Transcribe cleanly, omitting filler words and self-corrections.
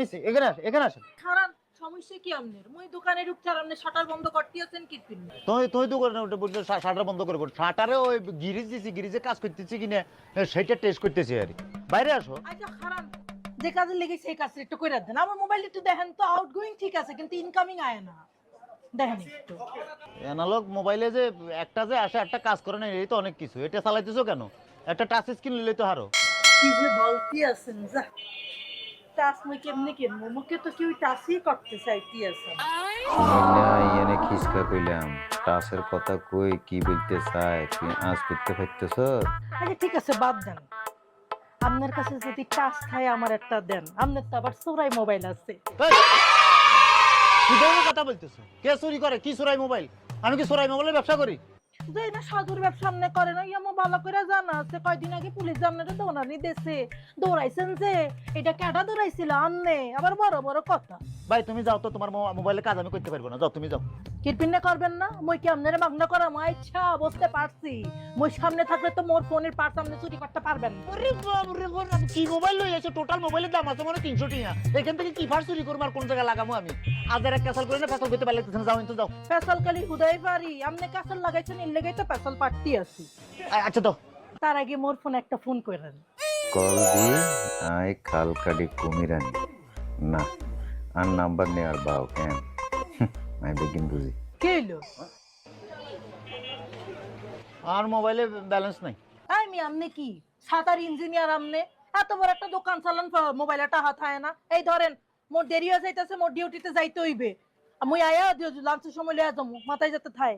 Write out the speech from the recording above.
নিচে এখানে আসেন। খারাপ সমস্যা কি আপনার? মই দোকানে ঢুকতে আর আপনি শাটার বন্ধ করতে আছেন কি পিন? তুই দোকানে উঠে বলছো শাটার বন্ধ করে বল। শাটারে ওই গিরিজ দিছি, গিরিজে কাজ করতেছি কিনা সেটা টেস্ট করতেছি আর কি। বাইরে আসো। আচ্ছা খারাপ, যে কাজে লেগেছে সেই কাজটা একটু করে দেন। আমার মোবাইল একটু দেখেন তো, আউটগোয়িং ঠিক আছে কিন্তু ইনকামিং আয় না, দেখেন একটু। অ্যানালগ মোবাইলে যে একটা যে আসে একটা কাজ করে না, এই তো অনেক কিছু। এটা চালাইতেছো কেন? একটা টাচ স্ক্রিন নিলে তো হারো। কি যে বলতে আছেন, যা টাচ মই কেমনে কিনবো? মুখে তো কেউ টাচই করতে চাইতে আছেন। এনে খিসকা কইলাম টাসের কথা কই কি বলতে চায় তুই আজ করতে পারতেছ। আচ্ছা ঠিক আছে, বাদ দেন। আপনার কাছে যদি টাচ থাকে আমার একটা দেন। আপনার তো আবার চোরাই মোবাইল আছে। কি ধরনের কথা বলতেছো? কে চুরি করে? কি চোরাই মোবাইল? আমি কি চোরাই মোবাইলের ব্যবসা করি? যে না সাধুর ব্যবসা সামনে করে না, ইয়া ভালো করে জানা আছে। কয়দিন আগে পুলিশ আপনারা দৌড়ানি দেশে দৌড়াইছেন যে, এটা কেডা দৌড়াইছিল আননে? আবার বড় বড় কথা। ভাই তুমি যাও তো, তোমার মোবাইলে কাজ আমি করতে পারবো না। যাও তুমি যাও। কিরপিনে করবেন না? মই কি আপনারা মাগনা করা? আচ্ছা বুঝতে পারছি। মই সামনে থাকলে তো মোর ফোনের পার্ট আপনি চুরি করতে পারবেন না। আরে বাপ রে বাপ, কি মোবাইল লই আছো? টোটাল মোবাইলের দাম আছে মানে 300 টাকা। এখান থেকে কি ফার চুরি করব আর কোন জায়গা লাগামু আমি? আজারে ক্যাসেল করে না ফেসল করতে পারলে তুমি যাও, কিন্তু যাও। পেছাল কালি হুদাই পারি। আপনি কাছল লাগাইছেন, ইন লাগাই তো পেছাল পাটতি আছি। আচ্ছা দাও। তার আগে মোর ফোন একটা ফোন করেন। কল দি আই খালকাডি কুমিরানি না আর নাম্বার নেয়ার বাও কেন আমি বেগিন বুঝি। কে হইলো? আর মোবাইলে ব্যালেন্স নাই। আমি আমনে কি সাতার ইঞ্জিনিয়ার? আমনে এত বড় একটা দোকান চালান, মোবাইলে টাকা থাকে না? এই ধরেন মোর দেরি হয়ে যাইতেছে, মোর ডিউটিতে যাইতে হইবে। মুই আয়া দিও লাঞ্চের সময় লইয়া যাবো, মাথায় যেতে থায়।